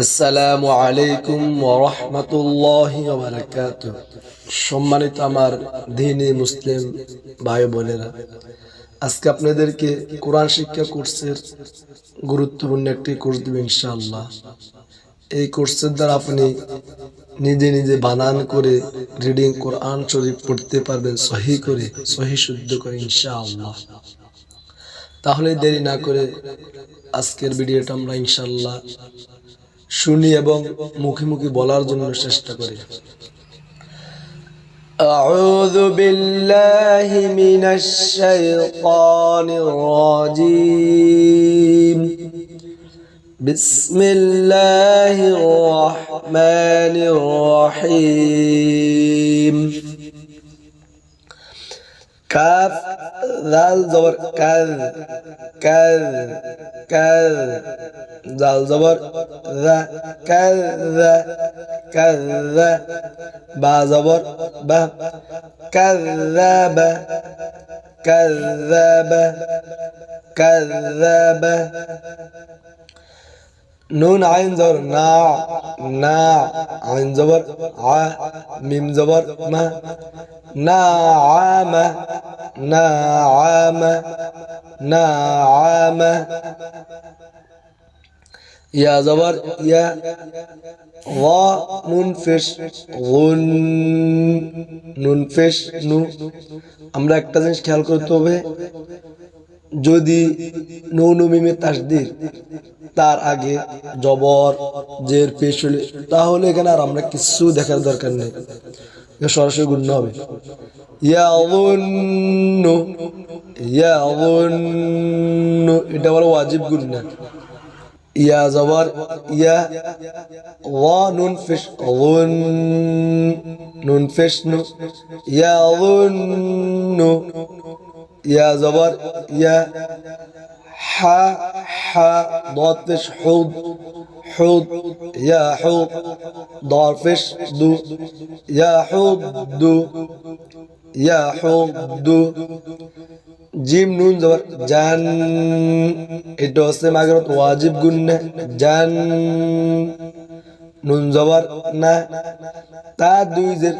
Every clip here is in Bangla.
আসসালামু আলাইকুম ওয়া রাহমাতুল্লাহি ওয়া বারাকাতুহু। সম্মানিত আমার দ্বীনি মুসলিম ভাই বোনেরা, আজকে আপনাদেরকে কোরআন শিক্ষা কোর্সের গুরুত্বপূর্ণ একটি কোর্স দেব ইনশাআল্লাহ। এই কোর্সের দ্বারা আপনি নিজে নিজে বানান করে রিডিং কোরআন শরীফ পড়তে পারবেন, সহি করে, সহি শুদ্ধ করে ইনশাআল্লাহ। তাহলে দেরি না করে আজকের ভিডিওটা আমরা ইনশাআল্লাহ শুনি এবং মুখে মুখে বলার জন্য চেষ্টা করি। আউযু বিল্লাহি মিনাশ শাইতানির রাজীম। বিসমিল্লাহির রহমানির রহিম। কাফ লাল জবর কাল কাল কাল, জাল জবর যা কাল যা কাল যা, বা জবর বা কাযযাবা কাযযাবা কাযযাবা। নুন আইন জবর না না, আইন জবর আ, মিম জবর মা, নাআমা নাআমা নাআমা। ইয়া জবর ইয়া, ওয়া নুন পেশ গুন, নুন পেশ নু। আমরা একটা জিনিস খেয়াল করতে হবে, যদি নুন মিমে তাসদীদ তার আগে জবর জের পেশ হলে, তাহলে এখানে আর আমরা কিছু দেখার দরকার নেই, সরাসরি গুণ হবে। ইয়াযুন্নু ইয়াযুন্নু, এটা বড় ওয়াজিব গুণ না। ইয়া জবর ইয়া, ওয়া নুন পেশ গুন, নুন পেশ নু। ইয়াযুন্নু, ইয়া জবর ইয়া, হা হা, ضاد পেশ হুদ হুদ, ইয়া হুদ, ضاد পেশ দু, ইয়া হুদ্দু ইয়া হুদ্দু। জিম নুন জবর জান, এটা হচ্ছে মাগরত ওয়াজিব গুণ না, জান। নুন জবর না, তা দুই জের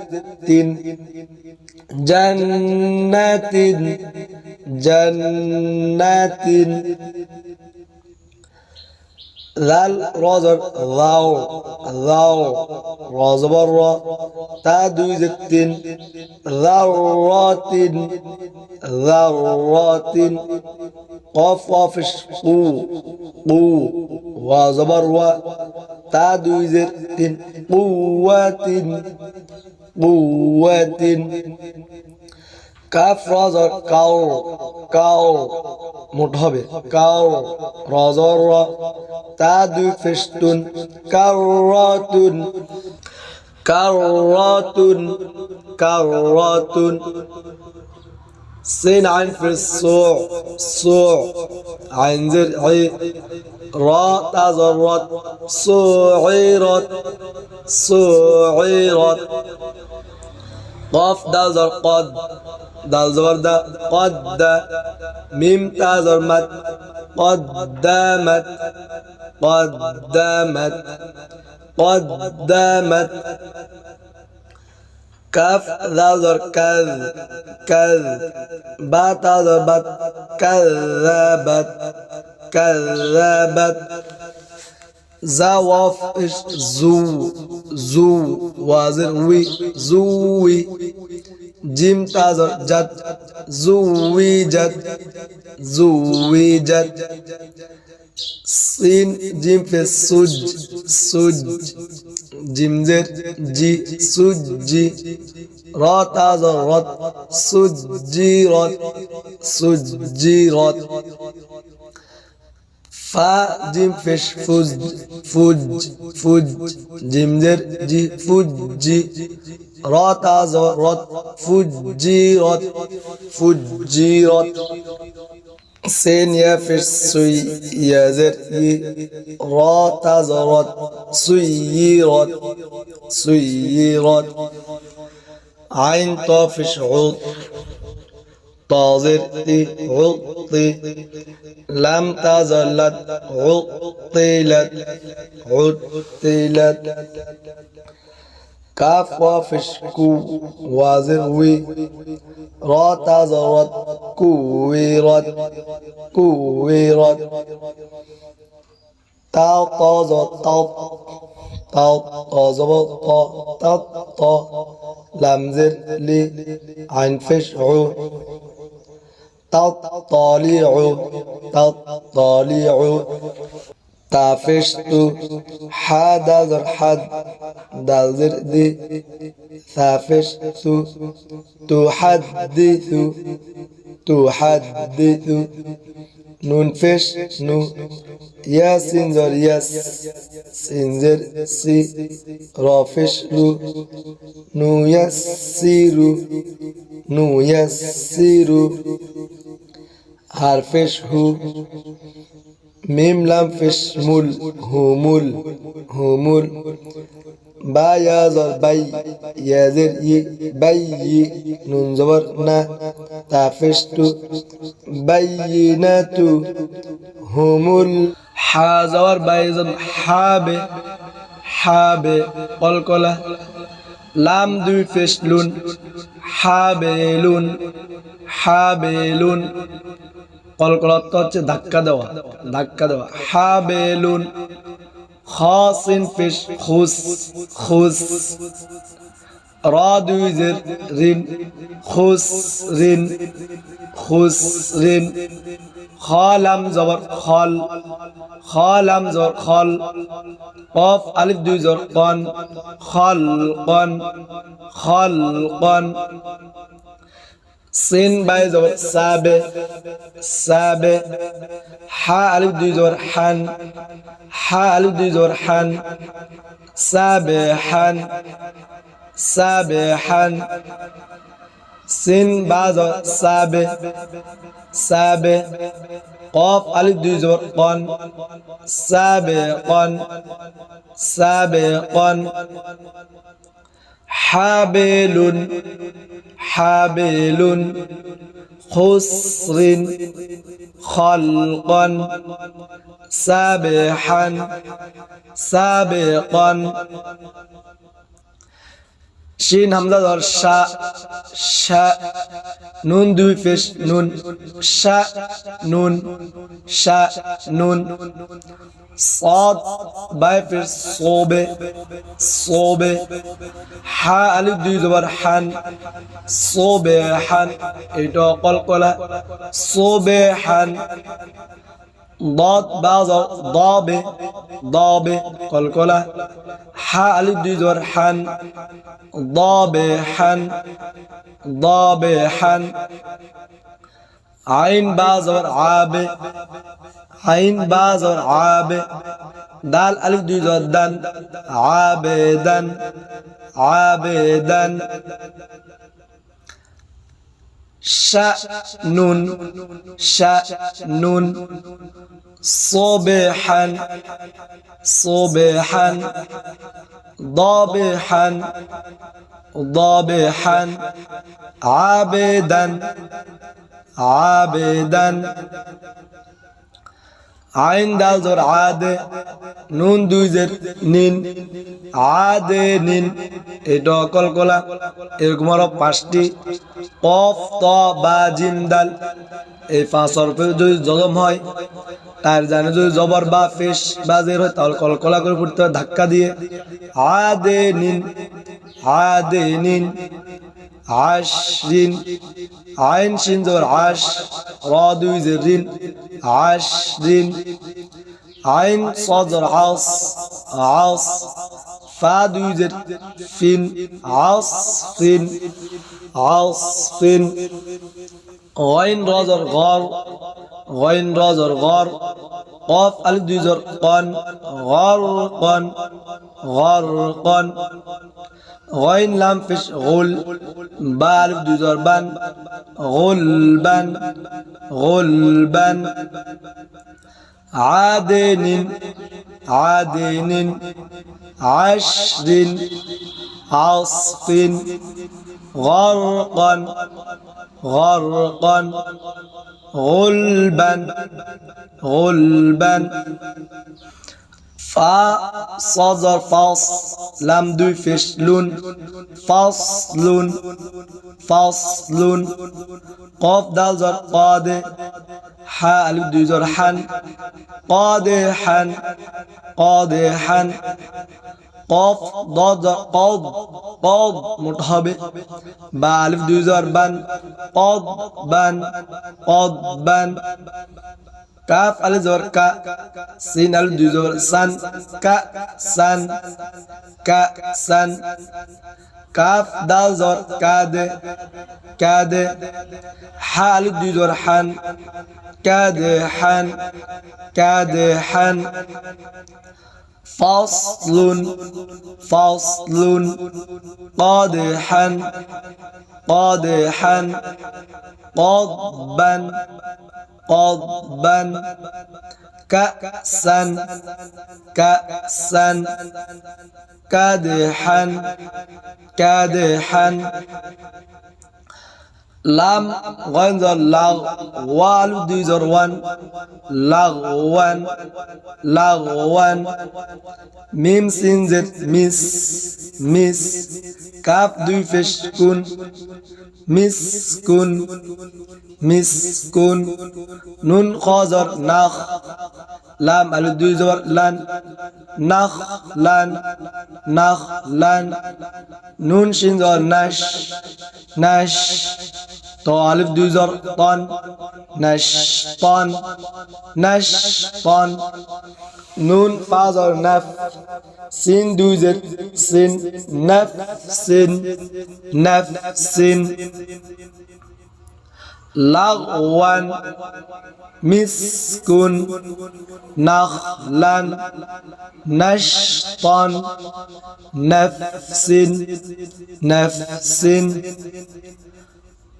তিন, জান্নাতিন জান্নাতিন। লাল র জবর লাও লাও, র জবর র, তা দুই জের তিন, যাররাতিন যাররাতিন। কফ ওয়া পেশ কু কু, ওয়া জবর ওয়া, তা দুই জের তিন, কুওয়াতিন কুওয়াতিন। কাফ র জবর কাও কাও, মোট হবে কাও, র জবর র, তা দুই পেশ তুন, কাররাতুন কাররাতুন কাররাতুন। সিন আইন পেশ সু সু, আইন জের আই, র তা জবর রত, সুইরত সুইরত। কফ দাল জবর কদ, দাল জবর দা, কদ্দা। মিম তা জবর মাদ, কদ্দামাত কদ্দামাত কদ্দামাত। কাফ দাল জবর কায কায, বা তা জবর বাত, কাযযাবাত কাযযাবাত। জা ওয়া পেশ জু জু, ওয়া জের উই জুই। জিম তা জবর জাত, জুইজাত জুইজাত। সিন জিম পেশ সুজ সুজ, জিম জের জি সুজি। র তা জবর রত, সুজিরত সুজিরত। ফা জিম পেশ ফুজ ফুজ ফুজ, জিম জের জি ফুজি। র তা জবর রত, ফুজিরত ফুজিরত। সিন ইয়া পেশ সুই, ইয়া জের ই, র তা জবর রত, সুইয়িরত সুইয়িরত। আইন ত পেশ উদ, طازر عطي لم تزلت عطلت عطلت كاف وافش كو وازر وي را تزرت كويرت كويرت تا طاز طا تا طاز طا طا لمزر لي عين فش عو تطالع تطالع تافشت حدذر حد دذر دي ثافشت تحدث تحدث نون فش نو يا سنزر يس سنزر سي رافش لو نو يسير نو يسير حرفش هو ميم لام فش مول همول همول با يازر بي يازر ي بي نون زبر نا تافشت بينات همول حازور بايزن حابي حابي قلقلة لام دوي فشلون حابلون حابلون قلقلة হচ্ছে ধাক্কা দেওয়া ধাক্কা দেওয়া حابلون خاصن فش خس خس را دوي زر رين خس رين خس رين خالم زبر خال خالم زبر خال قاف ألف دوي زر قان خلقان خلقان سين باي زبر سابه سابه حا ألف دوي زبر حن حا ألف دوي زبر حن سابحا سابحا سين باز سابه سابه قاف ألف دوي زبر قان سابقا سابقا حابل حابل خسر خلقا سابحا سابقا شين همزة دار شا شا نون دوي فش نون شا نون شا نون صاد باي فش صوبة صوبة حا ألف دوي زبر حن صوبحا إيتو قلقلة صوبحا ضاد بعض ضابة ضابة قلقلة حا ألف دوي زبر حن ضابحا ضابحا عين بازر عاب عين بازر عاب دال ألف دوي زبر دن عابدا عابدا شأن شأن صبحا صبحا ضابحا ضابحا عابدا عابدا عين دال زر عاد نون دوي زر نين عاد نين এটা কলকলা এরকম আরো 5টি কফ ত বা জিম দাল এই পাঁচ হরফে যদি জজম হয় তার জানে যদি জবর বা পেশ বা জের হয় তাহলে কলকলা করে পড়তে হয় ধাক্কা দিয়ে আদে নিন আদে নিন عشرين عين شين زور عش را دوي زرين عشرين عين صاد زور عص عص فا دوي زر فين عصفين عصفين غين را زور غار غين را زور غار قاف ألف دوي زر قان غرقا غرقا غين لام فش غل بالف دوي زر بان غلبا غلبا عادن عادن عشر عصف غرقا غرقا غلبا غلبا فا صدر فاص لام দুই পেশ লুন ফাসলুন ফাসলুন قاف دال زر قاد حا الف দুই জর হান قادحا قادحا قاف ضاد قاض قاض মোটা হবে বা আলিফ দুই জর বান قضبا قضبا কাফ আলিফ জবর কা সিন আলিফ দুই জবর সান কা সান কা সান কাফ দাল জবর কাদে কাদে হা আলিফ দুই জবর হান কাদে হান কাদে হান فصل فصل قادحا قادحا قضبا قضبا كأسا كأسا كادحا كادحا লাম গইন জর লাগ ওয়াল দুই জর ওয়ান লাগওয়ান লাগওয়ান মিম সিন জেদ মিস মিস কাফ দুই পেশ কুন মিসকুন মিসকুন নুন খজর নাখ লাম আলিফ দুই জবর লান নাখ লান নাখ লান নুন শিন জবর নাশ নাশ তো আলিফ দুই জর তন নাশ তন নাশ তন নুন ফা জর নাফ সিন দুই জের সিন নাফ সিন নাফ সিন লাগওয়ান মিসকুন নাখলান নাশতান নাফসিন নাফসিন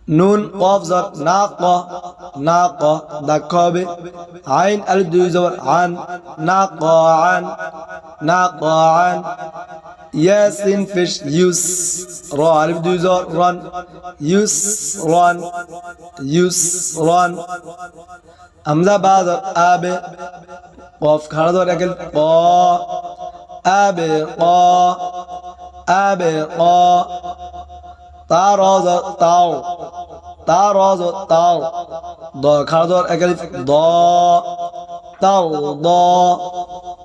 নুন কফ জর নাকা নাকা দাখাবে আইন আলিফ দুই জবর আন নাকাআন নাকাআন ইয়াসিন ফিশ ইউস র আলিফ দুই জবর রান ইউস রান ইউস রান আমজা বাদ আবে কফ খাড়া ধরে একেল ক আবে ক আবে ক তারাজ তাও তারাজ তাও দ খাড়া ধরে একেল দ তাও দ